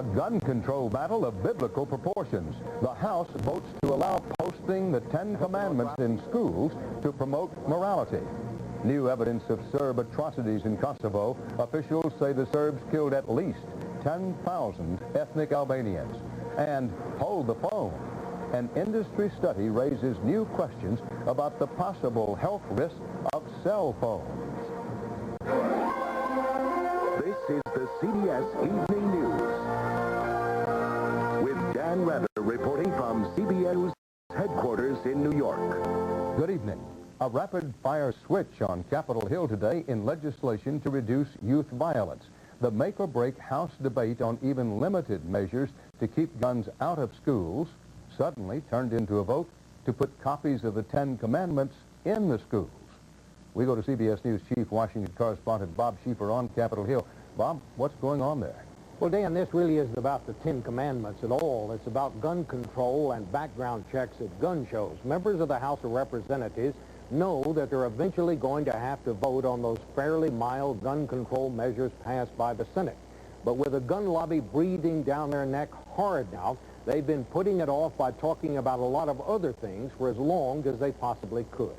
A gun control battle of biblical proportions. The House votes to allow posting the 10 Commandments in schools to promote morality. New evidence of Serb atrocities in Kosovo. Officials say the Serbs killed at least 10,000 ethnic Albanians. And hold the phone. An industry study raises new questions about the possible health risks of cell phones. This is the CBS Evening News. With Dan Rather reporting from CBS News headquarters in New York. Good evening. A rapid-fire switch on Capitol Hill today in legislation to reduce youth violence. The make-or-break House debate on even limited measures to keep guns out of schools suddenly turned into a vote to put copies of the 10 Commandments in the schools. We go to CBS News Chief Washington correspondent Bob Schieffer on Capitol Hill. Bob, what's going on there? Well, Dan, this really isn't about the 10 Commandments at all. It's about gun control and background checks at gun shows. Members of the House of Representatives know that they're eventually going to have to vote on those fairly mild gun control measures passed by the Senate. But with the gun lobby breathing down their neck hard now, they've been putting it off by talking about a lot of other things for as long as they possibly could.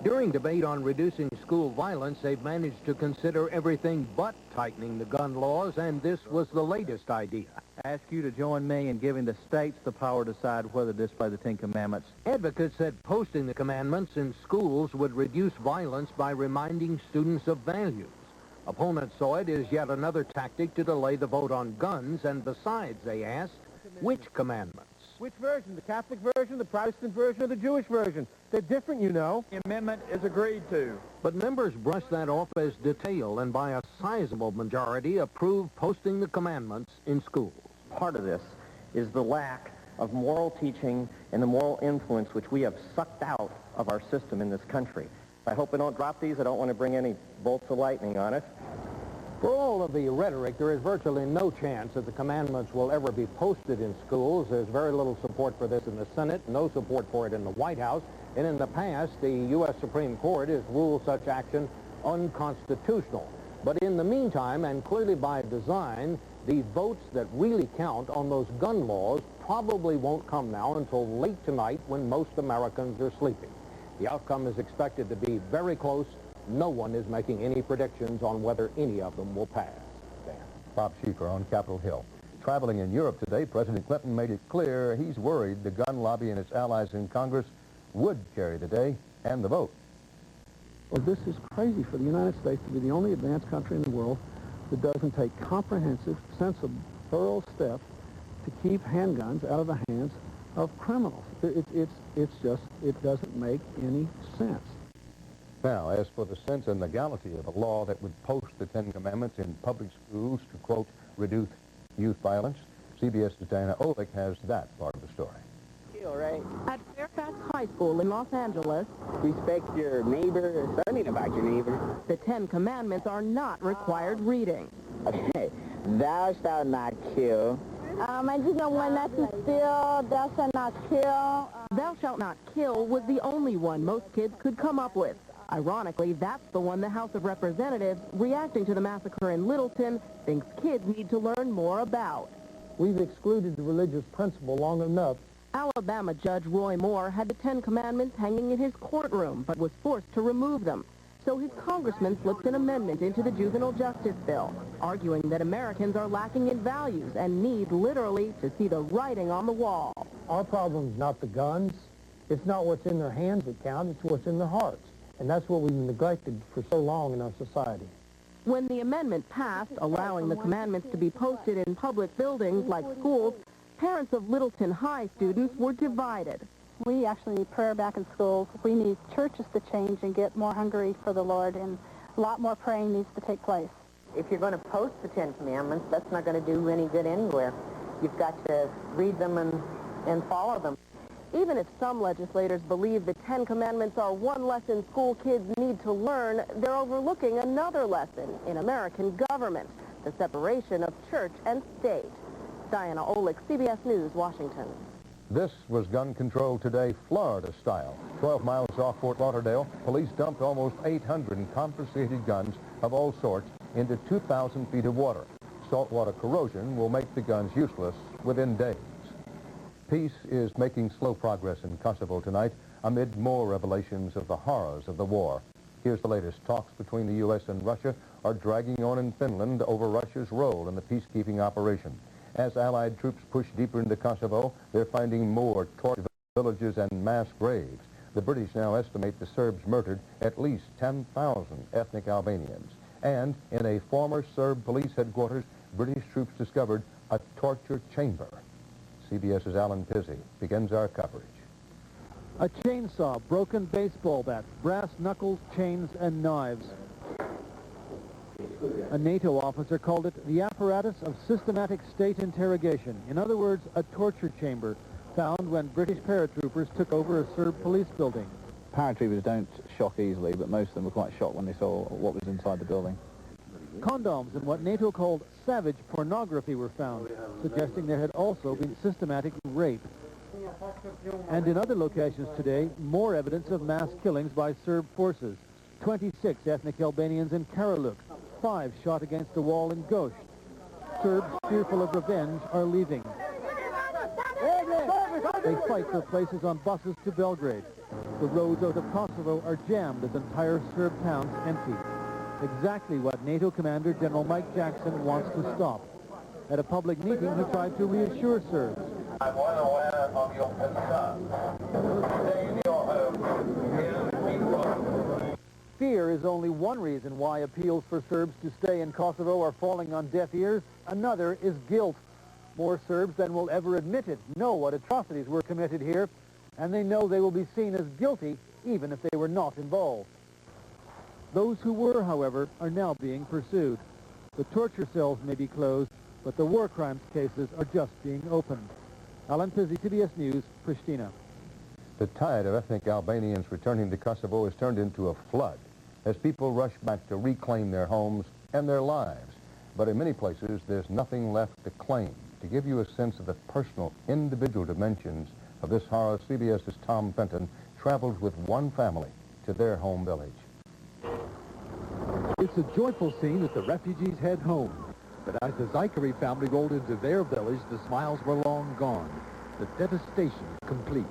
During debate on reducing school violence, they've managed to consider everything but tightening the gun laws, and this was the latest idea. I ask you to join me in giving the states the power to decide whether to display the 10 Commandments. Advocates said posting the commandments in schools would reduce violence by reminding students of values. Opponents saw it as yet another tactic to delay the vote on guns, and besides, they asked, which commandments? Which version? The Catholic version, the Protestant version, or the Jewish version? They're different, you know. The amendment is agreed to. But members brushed that off as detail and by a sizable majority approved posting the commandments in schools. Part of this is the lack of moral teaching and the moral influence which we have sucked out of our system in this country. I hope we don't drop these. I don't want to bring any bolts of lightning on it. For all of the rhetoric, there is virtually no chance that the commandments will ever be posted in schools. There's very little support for this in the Senate, no support for it in the White House, and in the past, the U.S. Supreme Court has ruled such action unconstitutional. But in the meantime, and clearly by design, the votes that really count on those gun laws probably won't come now until late tonight when most Americans are sleeping. The outcome is expected to be very close. No one is making any predictions on whether any of them will pass. Dan. Bob Schieffer on Capitol Hill. Traveling in Europe today, President Clinton made it clear he's worried the gun lobby and its allies in Congress would carry the day and the vote. Well, this is crazy for the United States to be the only advanced country in the world that doesn't take comprehensive, sensible, thorough steps to keep handguns out of the hands of criminals. It doesn't make any sense. Now, as for the sense and legality of a law that would post the 10 Commandments in public schools to, quote, reduce youth violence, CBS's Diana Olick has that part of the story. At Fairfax High School in Los Angeles, respect your neighbor, learning about your neighbor. the 10 Commandments are not required reading. Okay, thou shalt not kill. I just know one not to steal, thou shalt not kill. Thou shalt not kill was the only one most kids could come up with. Ironically, that's the one the House of Representatives, reacting to the massacre in Littleton, thinks kids need to learn more about. We've excluded the religious principle long enough. Alabama Judge Roy Moore had the 10 Commandments hanging in his courtroom, but was forced to remove them. So his congressman slipped an amendment into the juvenile justice bill, arguing that Americans are lacking in values and need literally to see the writing on the wall. Our problem's not the guns. It's not what's in their hands that counts. It's what's in their hearts. And that's what we've neglected for so long in our society. When the amendment passed, allowing the commandments to be posted in public buildings like schools, parents of Littleton High students were divided. We actually need prayer back in schools. We need churches to change and get more hungry for the Lord, and a lot more praying needs to take place. If you're going to post the 10 Commandments, that's not going to do any good anywhere. You've got to read them and follow them. Even if some legislators believe the 10 Commandments are one lesson school kids need to learn, they're overlooking another lesson in American government, the separation of church and state. Diana Olick, CBS News, Washington. This was Gun Control Today, Florida style. 12 miles off Fort Lauderdale, police dumped almost 800 confiscated guns of all sorts into 2,000 feet of water. saltwater corrosion will make the guns useless within days. Peace is making slow progress in Kosovo tonight amid more revelations of the horrors of the war. Here's the latest. Talks between the U.S. and Russia are dragging on in Finland over Russia's role in the peacekeeping operation. As Allied troops push deeper into Kosovo, they're finding more tortured villages and mass graves. The British now estimate the Serbs murdered at least 10,000 ethnic Albanians. And in a former Serb police headquarters, British troops discovered a torture chamber. CBS's Alan Pizzey begins our coverage. A chainsaw, broken baseball bat, brass knuckles, chains, and knives. A NATO officer called it the apparatus of systematic state interrogation. In other words, a torture chamber found when British paratroopers took over a Serb police building. Paratroopers don't shock easily, but most of them were quite shocked when they saw what was inside the building. Condoms and what NATO called savage pornography were found, suggesting there had also been systematic rape. And in other locations today, more evidence of mass killings by Serb forces. 26 ethnic Albanians in Karaluk, 5 shot against a wall in Gosh. Serbs, fearful of revenge, are leaving. They fight for places on buses to Belgrade. The roads out of Kosovo are jammed as entire Serb towns empty. Exactly what NATO Commander General Mike Jackson wants to stop. At a public meeting, he tried to reassure Serbs. I'm well aware of your concern. Stay in your home. Fear is only one reason why appeals for Serbs to stay in Kosovo are falling on deaf ears. Another is guilt. More Serbs than will ever admit it know what atrocities were committed here, and they know they will be seen as guilty even if they were not involved. Those who were, however, are now being pursued. The torture cells may be closed, but the war crimes cases are just being opened. Alan Pizzey, CBS News, Pristina. The tide of ethnic Albanians returning to Kosovo has turned into a flood as people rush back to reclaim their homes and their lives. But in many places, there's nothing left to claim. To give you a sense of the personal, individual dimensions of this horror, CBS's Tom Fenton traveled with one family to their home village. It's a joyful scene as the refugees head home. But as the Zachary family rolled into their village, the smiles were long gone. The devastation complete.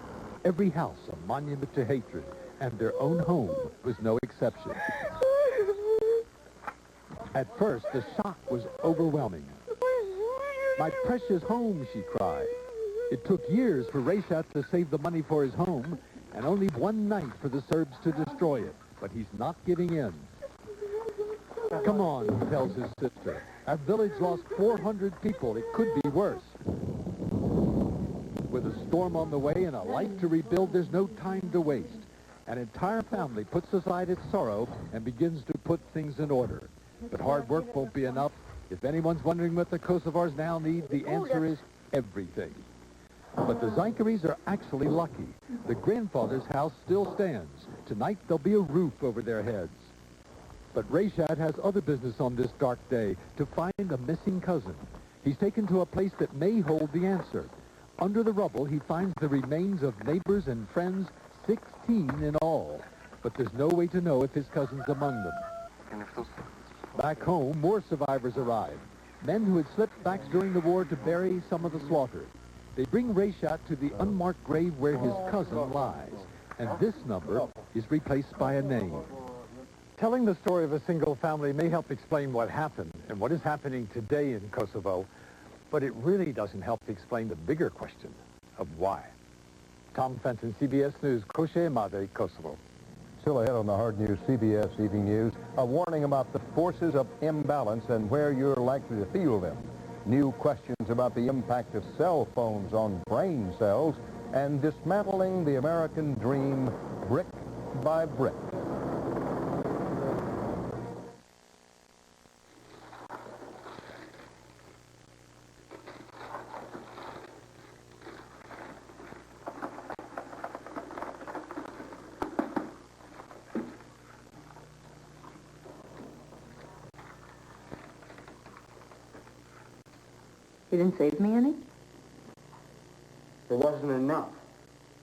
Every house a monument to hatred, and their own home was no exception. At first, the shock was overwhelming. "My precious home," she cried. It took years for Reshat to save the money for his home, and only one night for the Serbs to destroy it. But he's not giving in. "Come on," he tells his sister. "Our village lost 400 people. It could be worse." With a storm on the way and a life to rebuild, there's no time to waste. An entire family puts aside its sorrow and begins to put things in order. But hard work won't be enough. If anyone's wondering what the Kosovars now need, the answer is everything. But the Zykeries are actually lucky. The grandfather's house still stands. Tonight there'll be a roof over their heads. But Reshat has other business on this dark day, to find a missing cousin. He's taken to a place that may hold the answer. Under the rubble, he finds the remains of neighbors and friends, 16 in all. But there's no way to know if his cousin's among them. Back home, more survivors arrive. Men who had slipped back during the war to bury some of the slaughter. They bring Reshat to the unmarked grave where his cousin lies. And this number is replaced by a name. Telling the story of a single family may help explain what happened and what is happening today in Kosovo, but it really doesn't help explain the bigger question of why. Tom Fenton, CBS News, Koše Mlade, Kosovo. Still ahead on the hard news, CBS Evening News, a warning about the forces of imbalance and where you're likely to feel them. New questions about the impact of cell phones on brain cells and dismantling the American dream brick by brick. You didn't save me any? It wasn't enough.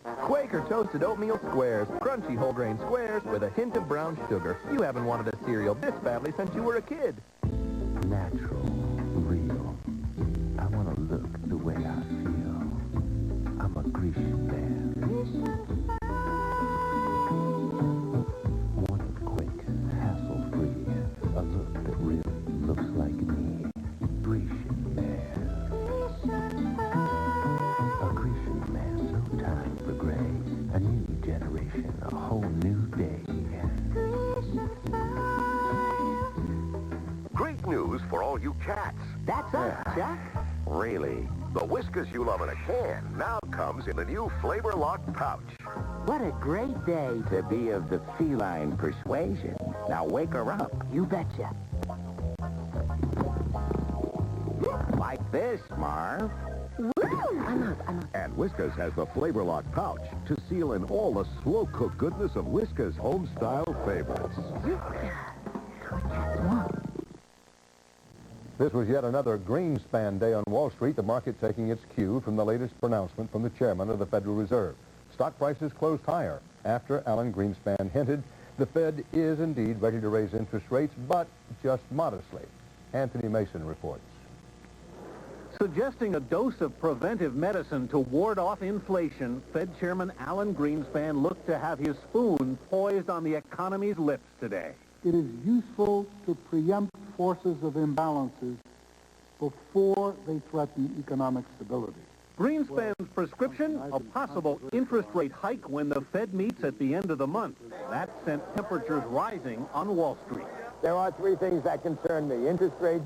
Quaker Toasted Oatmeal Squares. Crunchy whole grain squares with a hint of brown sugar. You haven't wanted a cereal this badly since you were a kid. Natural, real. best news for all you cats. That's us, Chuck. Really? The Whiskas you love in a can now comes in the new Flavor Lock pouch. What a great day to be of the feline persuasion. Now wake her up. You betcha. Like this, Marv. Woo! I'm out. And Whiskas has the Flavor Lock pouch to seal in all the slow-cooked goodness of Whiskas' home-style favorites. This was yet another Greenspan day on Wall Street, the market taking its cue from the latest pronouncement from the chairman of the Federal Reserve. Stock prices closed higher after Alan Greenspan hinted the Fed is indeed ready to raise interest rates, but just modestly. Anthony Mason reports. Suggesting a dose of preventive medicine to ward off inflation, Fed Chairman Alan Greenspan looked to have his spoon poised on the economy's lips today. It is useful to preempt forces of imbalances before they threaten economic stability. Greenspan's prescription, a possible interest rate hike when the Fed meets at the end of the month. That sent temperatures rising on Wall Street. There are three things that concern me: interest rates,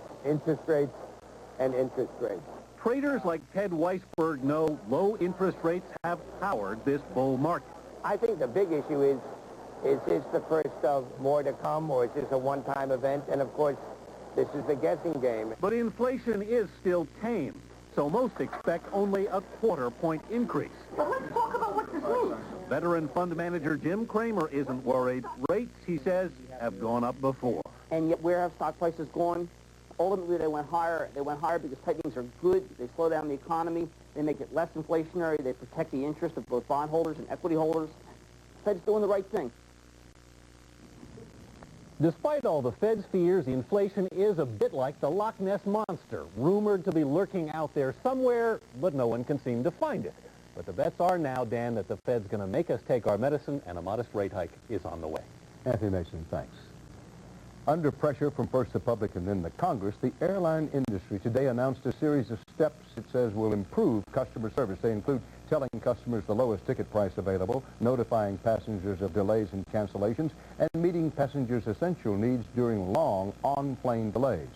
and interest rates. Traders like Ted Weisberg know low interest rates have powered this bull market. I think the big issue is this the first of more to come, or is this a one-time event? And of course, this is the guessing game. But inflation is still tame, so most expect only a quarter-point increase. But let's talk about what this means. Veteran fund manager Jim Cramer isn't worried. Rates, he says, have gone up before. And yet where have stock prices gone? Ultimately, they went higher. They went higher because tightenings are good. They slow down the economy. They make it less inflationary. They protect the interest of both bondholders and equity holders. The Fed's doing the right thing. Despite all the Fed's fears, inflation is a bit like the Loch Ness Monster, rumored to be lurking out there somewhere, but no one can seem to find it. But the bets are now, Dan, that the Fed's going to make us take our medicine, and a modest rate hike is on the way. Anthony Mason, thanks. Under pressure from first the public and then the Congress, the airline industry today announced a series of steps it says will improve customer service. They include telling customers the lowest ticket price available, notifying passengers of delays and cancellations, and meeting passengers' essential needs during long on-plane delays.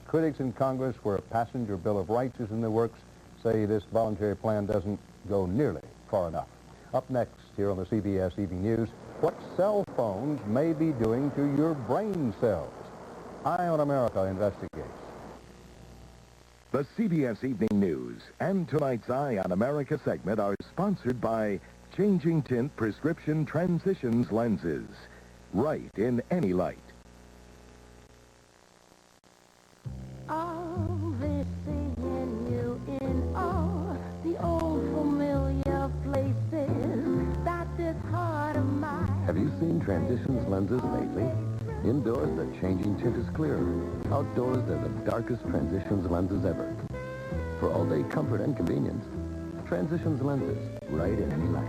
Critics in Congress, where a passenger bill of rights is in the works, say this voluntary plan doesn't go nearly far enough. Up next here on the CBS Evening News, what cell phones may be doing to your brain cells. Eye on America investigates. The CBS Evening News and tonight's Eye on America segment are sponsored by Changing Tint Prescription Transitions Lenses. Right in any light. All this seeing you in all the old familiar places that this heart of mine. Have you seen Transitions lenses lately? Indoors, the changing tint is clearer. Outdoors, they're the darkest Transitions lenses ever. For all-day comfort and convenience, Transitions lenses, right in any light.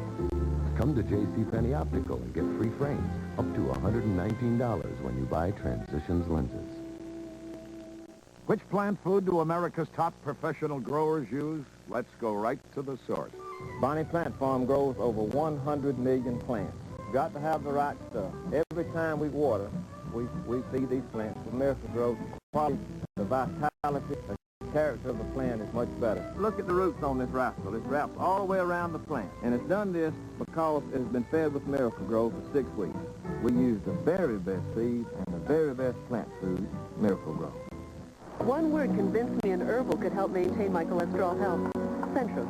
Come to JCPenney Optical and get free frames, up to $119 when you buy Transitions lenses. Which plant food do America's top professional growers use? Let's go right to the source. Bonnie Plant Farm grows over 100 million plants. You've got to have the right stuff. Every time we water, we feed these plants with Miracle-Gro. Quality, the vitality, the character of the plant is much better. Look at the roots on this rascal. It's wrapped all the way around the plant. And it's done this because it has been fed with Miracle-Gro for 6 weeks. We use the very best seed and the very best plant food, Miracle-Gro. One word convinced me an herbal could help maintain my cholesterol health. Centrum.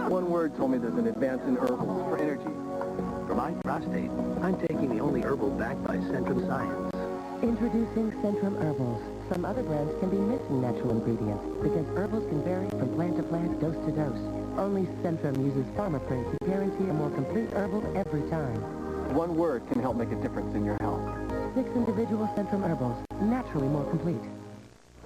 One word told me there's an advance in herbals for energy. For my prostate, I'm taking the only herbal backed by Centrum Science. Introducing Centrum Herbals. Some other brands can be missing natural ingredients because herbals can vary from plant to plant, dose to dose. Only Centrum uses pharma print to guarantee a more complete herbal every time. One word can help make a difference in your health. 6 individual Centrum Herbals, naturally more complete.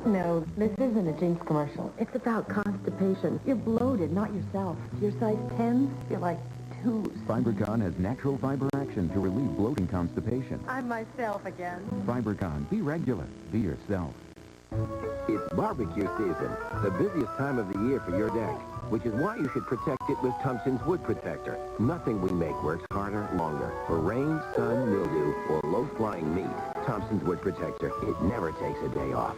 No, this isn't a Jinx commercial. It's about constipation. You're bloated, not yourself. Your size 10s, you're like 2s. FiberCon has natural fiber action to relieve bloating constipation. I'm myself again. FiberCon, be regular, be yourself. It's barbecue season, the busiest time of the year for your deck, which is why you should protect it with Thompson's Wood Protector. Nothing we make works harder, longer for rain, sun, mildew, or low-flying meat. Thompson's Wood Protector. It never takes a day off.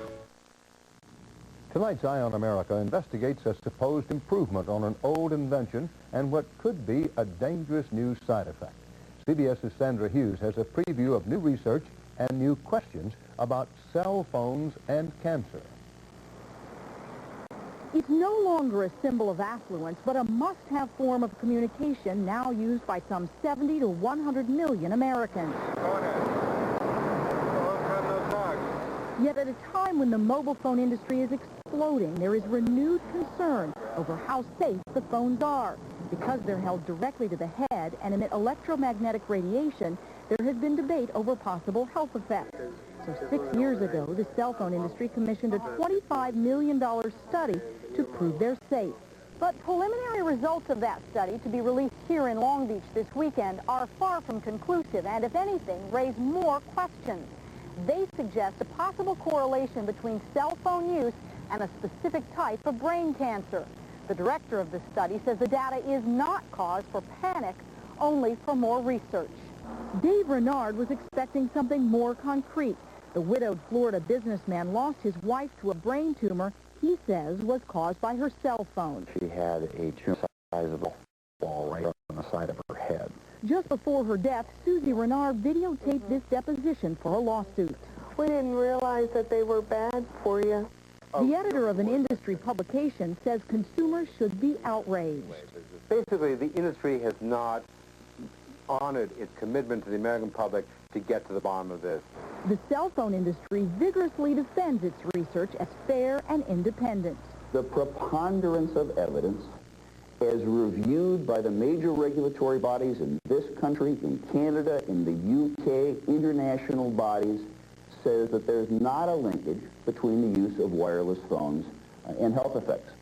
Tonight's Eye on America investigates a supposed improvement on an old invention and what could be a dangerous new side effect. CBS's Sandra Hughes has a preview of new research and new questions about cell phones and cancer. It's no longer a symbol of affluence, but a must-have form of communication now used by some 70 to 100 million Americans. Yet at a time when the mobile phone industry is exploding, there is renewed concern over how safe the phones are. Because they're held directly to the head and emit electromagnetic radiation, there has been debate over possible health effects. So 6 years ago, the cell phone industry commissioned a $25 million study to prove they're safe. But preliminary results of that study, to be released here in Long Beach this weekend, are far from conclusive and, if anything, raise more questions. They suggest a possible correlation between cell phone use and a specific type of brain cancer. The director of the study says the data is not cause for panic, only for more research. Dave Renard was expecting something more concrete. The widowed Florida businessman lost his wife to a brain tumor he says was caused by her cell phone. She had a tumor size of a ball right on the side of her head. Just before her death, Susie Renard videotaped this deposition for a lawsuit. We didn't realize that they were bad for you. The editor of an industry publication says consumers should be outraged. Basically, the industry has not honored its commitment to the American public to get to the bottom of this. The cell phone industry vigorously defends its research as fair and independent. The preponderance of evidence, as reviewed by the major regulatory bodies in this country, in Canada, in the UK, international bodies, says that there's not a linkage between the use of wireless phones and health effects.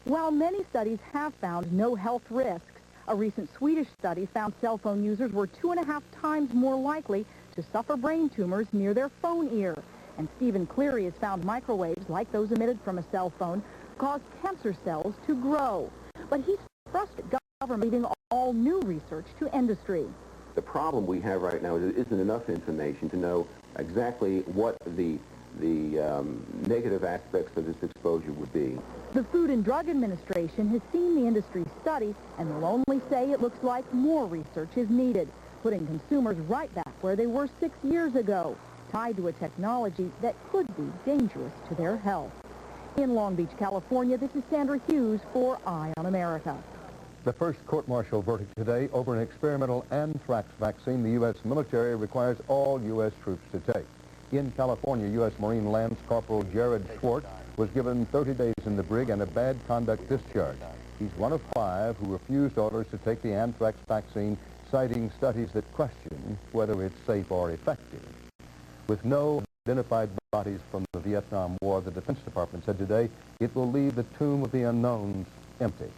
While many studies have found no health risks, a recent Swedish study found cell phone users were 2.5 times more likely to suffer brain tumors near their phone ear. And Stephen Cleary has found microwaves, like those emitted from a cell phone, cause cancer cells to grow. But he's frustrated government leaving all new research to industry. The problem we have right now is there isn't enough information to know exactly what the negative aspects of this exposure would be. The Food and Drug Administration has seen the industry study and will only say it looks like more research is needed, putting consumers right back where they were 6 years ago, tied to a technology that could be dangerous to their health. In Long Beach, California, this is Sandra Hughes for Eye on America. The first court-martial verdict today over an experimental anthrax vaccine the U.S. military requires all U.S. troops to take. In California, U.S. Marine Lance Corporal Jared Schwartz was given 30 days in the brig and a bad conduct discharge. He's one of 5 who refused orders to take the anthrax vaccine, citing studies that question whether it's safe or effective. With no identified bodies from the Vietnam War, the Defense Department said today it will leave the tomb of the unknowns empty.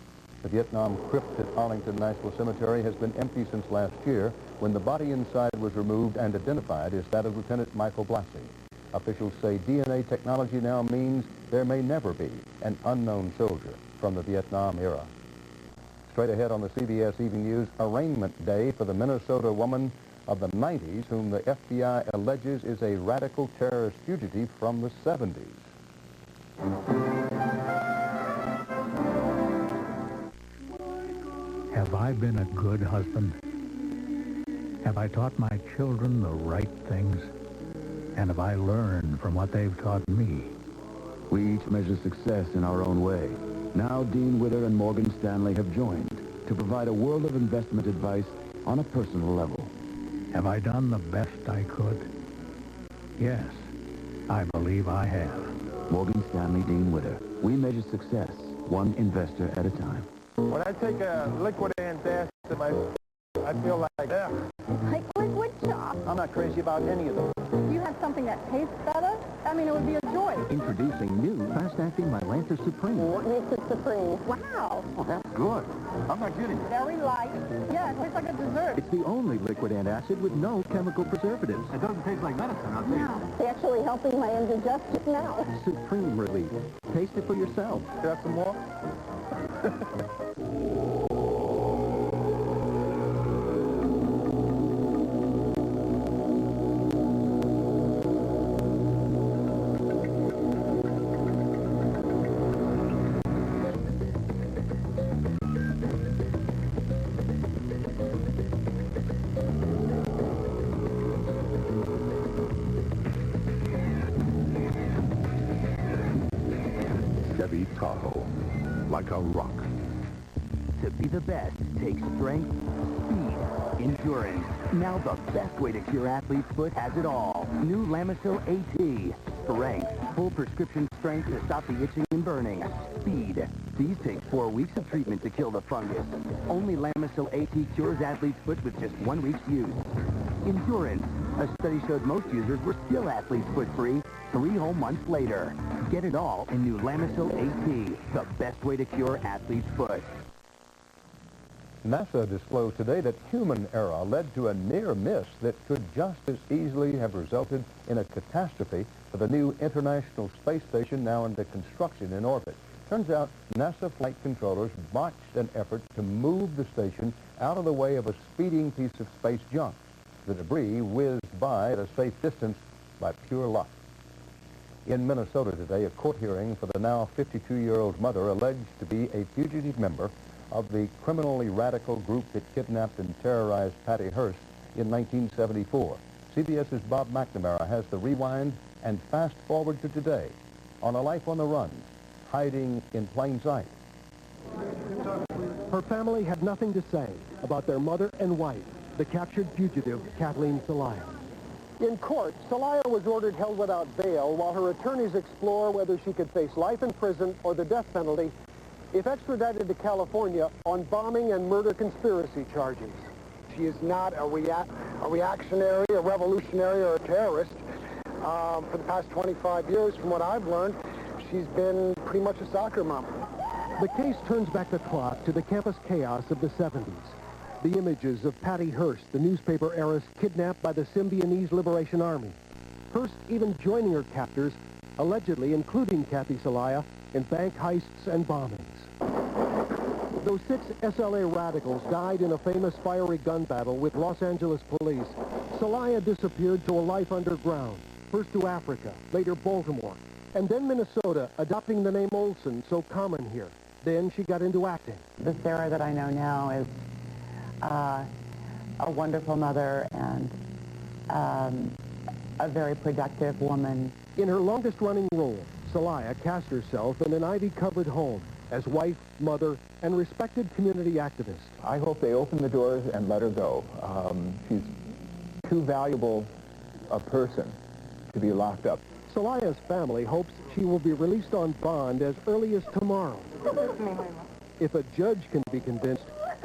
The Vietnam crypt at Arlington National Cemetery has been empty since last year, when the body inside was removed and identified as that of Lieutenant Michael Blassie. Officials say DNA technology now means there may never be an unknown soldier from the Vietnam era. Straight ahead on the CBS Evening News, arraignment day for the Minnesota woman of the 90s whom the FBI alleges is a radical terrorist fugitive from the 70s. Have I been a good husband? Have I taught my children the right things? And have I learned from what they've taught me? We each measure success in our own way. Now Dean Witter and Morgan Stanley have joined to provide a world of investment advice on a personal level. Have I done the best I could? Yes, I believe I have. Morgan Stanley, Dean Witter. We measure success one investor at a time. When I take a liquid antacid, I feel like, ugh. Like liquid chalk. I'm not crazy about any of those. You have something that tastes better? I mean, it would be a joy. Introducing new fast-acting Mylantha Supreme. What makes it supreme? Wow. Oh, that's good. I'm not kidding. Very light. Yeah, it tastes like a dessert. It's the only liquid antacid with no chemical preservatives. It doesn't taste like medicine, I'll tell you. It's actually helping my indigestion now. Supreme relief. Taste it for yourself. You have some more? Chevy Tahoe, like a rock. To be the best takes strength, speed, endurance. Now the best way to cure athlete's foot has it all. New Lamisil AT. Strength, full prescription strength to stop the itching and burning. Speed. These take 4 weeks of treatment to kill the fungus. Only Lamisil AT cures athlete's foot with just 1 week's use. Endurance. A study showed most users were still athlete's foot free 3 whole months later. Get it all in new Lamisil AT, the best way to cure athlete's foot. NASA disclosed today that human error led to a near miss that could just as easily have resulted in a catastrophe for the new International Space Station now under construction in orbit. Turns out NASA flight controllers botched an effort to move the station out of the way of a speeding piece of space junk. The debris whizzed by at a safe distance by pure luck. In Minnesota today, a court hearing for the now 52-year-old mother alleged to be a fugitive member of the criminally radical group that kidnapped and terrorized Patty Hearst in 1974. CBS's Bob McNamara has the rewind and fast forward to today on a life on the run, hiding in plain sight. Her family had nothing to say about their mother and wife, the captured fugitive Kathleen Celaya. In court, Celaya was ordered held without bail while her attorneys explore whether she could face life in prison or the death penalty if extradited to California on bombing and murder conspiracy charges. She is not a reactionary, a revolutionary, or a terrorist. For the past 25 years, from what I've learned, she's been pretty much a soccer mom. The case turns back the clock to the campus chaos of the 70s. The images of Patty Hearst, the newspaper heiress kidnapped by the Symbionese Liberation Army. Hearst even joining her captors, allegedly including Kathy Celaya, in bank heists and bombings. Those 6 SLA radicals died in a famous fiery gun battle with Los Angeles police. Celaya disappeared to a life underground, first to Africa, later Baltimore, and then Minnesota, adopting the name Olsen, so common here. Then she got into acting. The Sarah that I know now is a wonderful mother and a very productive woman. In her longest-running role, Celaya cast herself in an ivy-covered home as wife, mother, and respected community activist. I hope they open the doors and let her go. She's too valuable a person to be locked up. Celaya's family hopes she will be released on bond as early as tomorrow. If a judge can be convinced,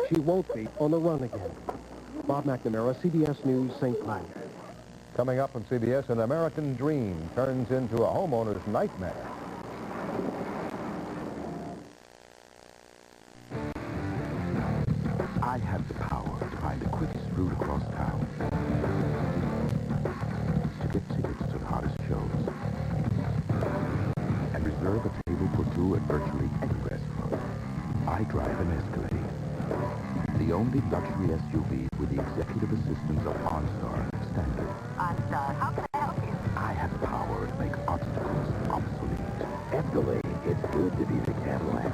she won't be on the run again. Bob McNamara, CBS News, St. Cloud. Coming up on CBS, an American dream turns into a homeowner's nightmare. I have the power to find the quickest route across town, to get tickets to the hottest shows, and reserve a table for 2 at virtually any restaurant. I drive an Escalade, the only luxury SUV with the executive assistance of OnStar standard. OnStar, how can I help you? I have power to make obstacles obsolete. Escalade, it's good to be the Cadillac.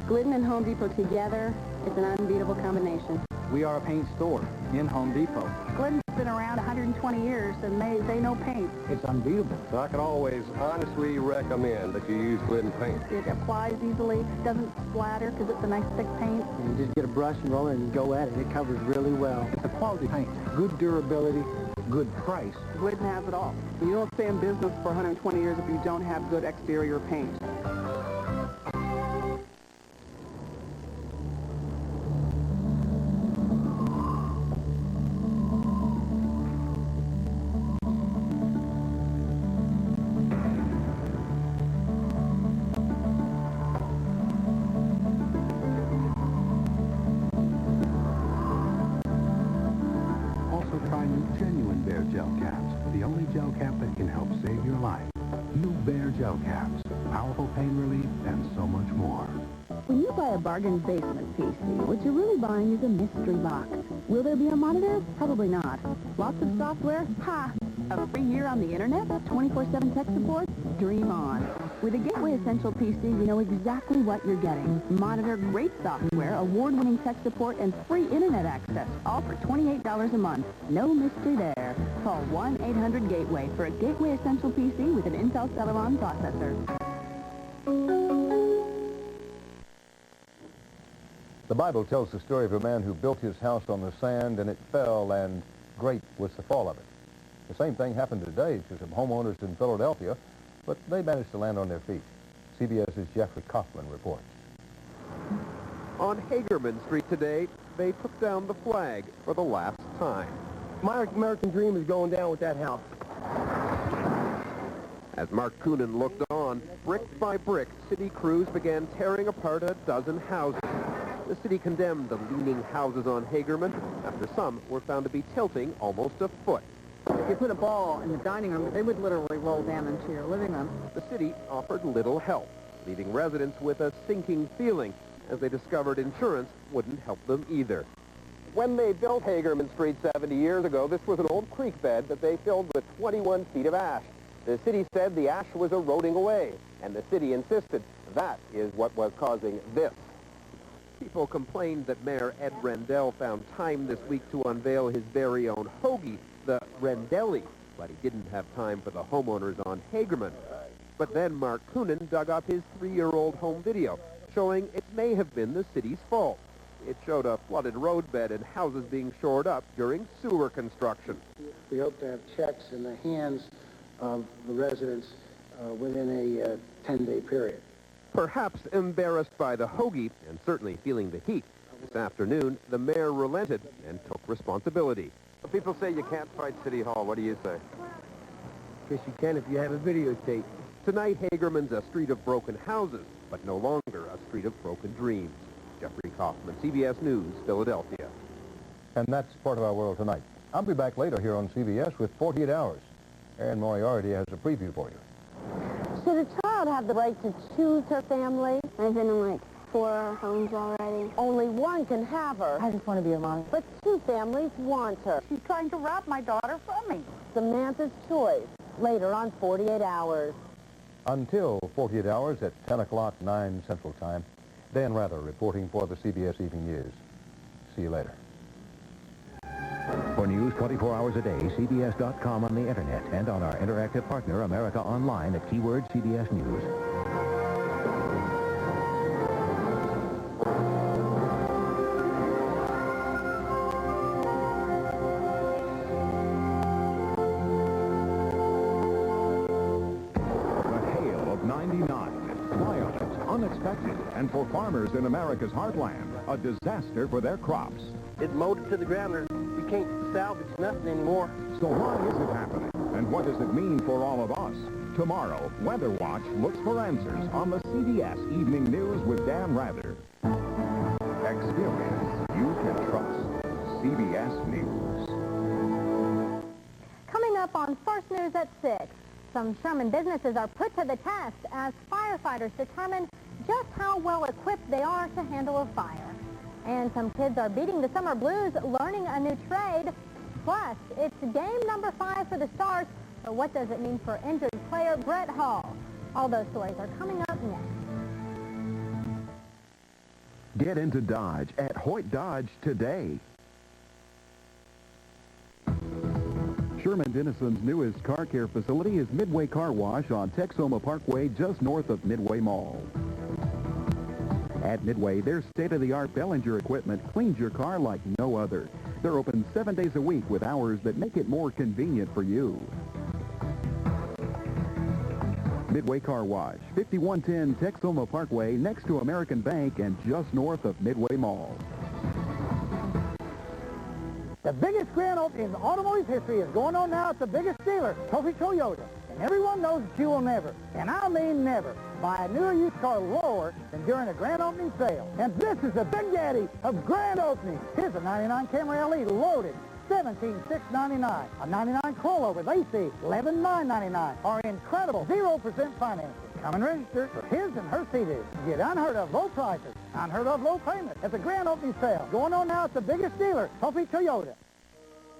Glidden and Home Depot together is an unbeatable combination. We are a paint store in Home Depot. Glidden's been around 120 years, and they know paint. It's unbeatable. So I can always honestly recommend that you use Glidden paint. It applies easily, doesn't splatter because it's a nice thick paint. You just get a brush and roll it and go at it. It covers really well. It's a quality paint. Good durability, good price. Glidden has it all. You don't stay in business for 120 years if you don't have good exterior paint. Genuine Bear Gel Caps, the only gel cap that can help save your life. New Bear Gel Caps, powerful pain relief, and so much more. When you buy a bargain basement PC, what you're really buying is a mystery box. Will there be a monitor? Probably not. Lots of software? Ha! A free year on the internet? 24/7 tech support? Dream on. With a Gateway Essential PC, you know exactly what you're getting. Monitor, great software, award-winning tech support, and free internet access, all for $28 a month. No mystery there. Call 1-800-GATEWAY for a Gateway Essential PC with an Intel Celeron processor. The Bible tells the story of a man who built his house on the sand and it fell, and great was the fall of it. The same thing happened today to some homeowners in Philadelphia, but they managed to land on their feet. CBS's Jeffrey Kofman reports. On Hagerman Street today, they took down the flag for the last time. My American dream is going down with that house. As Mark Coonan looked on, brick by brick, city crews began tearing apart a dozen houses. The city condemned the leaning houses on Hagerman after some were found to be tilting almost a foot. If you put a ball in the dining room, they would literally roll down into your living room. The city offered little help, leaving residents with a sinking feeling as they discovered insurance wouldn't help them either. When they built Hagerman Street 70 years ago, this was an old creek bed that they filled with 21 feet of ash. The city said the ash was eroding away, and the city insisted that is what was causing this. People complained that Mayor Ed Rendell found time this week to unveil his very own hoagie, the Rendelli, but he didn't have time for the homeowners on Hagerman. But then Mark Coonan dug up his 3-year-old home video, showing it may have been the city's fault. It showed a flooded roadbed and houses being shored up during sewer construction. We hope to have checks in the hands of the residents within a 10-day period. Perhaps embarrassed by the hoagie and certainly feeling the heat, this afternoon the mayor relented and took responsibility. People say you can't fight City Hall. What do you say? Guess you can if you have a videotape. Tonight, Hagerman's a street of broken houses, but no longer a street of broken dreams. Jeffrey Kofman, CBS News, Philadelphia. And that's part of our world tonight. I'll be back later here on CBS with 48 Hours. Aaron Moriarty has a preview for you. Should a child have the right to choose her family? I've been in like 4 homes already. Only one can have her. I just want to be a mommy. But 2 families want her. She's trying to rob my daughter from me. Samantha's Choice, later on 48 Hours. Until 48 Hours at 10 o'clock, 9 Central Time, Dan Rather reporting for the CBS Evening News. See you later. For news 24 hours a day, CBS.com on the Internet and on our interactive partner, America Online, at keyword CBS News. The hail of 99. Violent, unexpected, and for farmers in America's heartland, a disaster for their crops. It mowed it to the ground. You can't salvage nothing anymore. So why is it happening? And what does it mean for all of us? Tomorrow, Weather Watch looks for answers on the CBS Evening News with Dan Rather. Experience you can trust. CBS News. Coming up on First News at 6, some Sherman businesses are put to the test as firefighters determine just how well equipped they are to handle a fire. And some kids are beating the summer blues, learning a new trade. Plus, it's game number 5 for the Stars. So what does it mean for injured player Brett Hall? All those stories are coming up next. Get into Dodge at Hoyt Dodge today. Sherman Dennison's newest car care facility is Midway Car Wash on Texoma Parkway, just north of Midway Mall. At Midway, their state-of-the-art Bellinger equipment cleans your car like no other. They're open 7 days a week with hours that make it more convenient for you. Midway Car Wash, 5110 Texoma Parkway, next to American Bank and just north of Midway Mall. The biggest grand opening in automotive history is going on now at the biggest dealer, Trophy Toyota. And everyone knows that you will never, and I mean never, buy a newer used car lower than during a grand opening sale. And this is the big daddy of grand openings. Here's a 99 Camry LE loaded, $17,699. A 99 Corolla with AC, $11,999. Our incredible 0% financing. Come and register for his and her CD. Get unheard of low prices, unheard of low payments at the grand opening sale. Going on now at the biggest dealer, Trophy Toyota.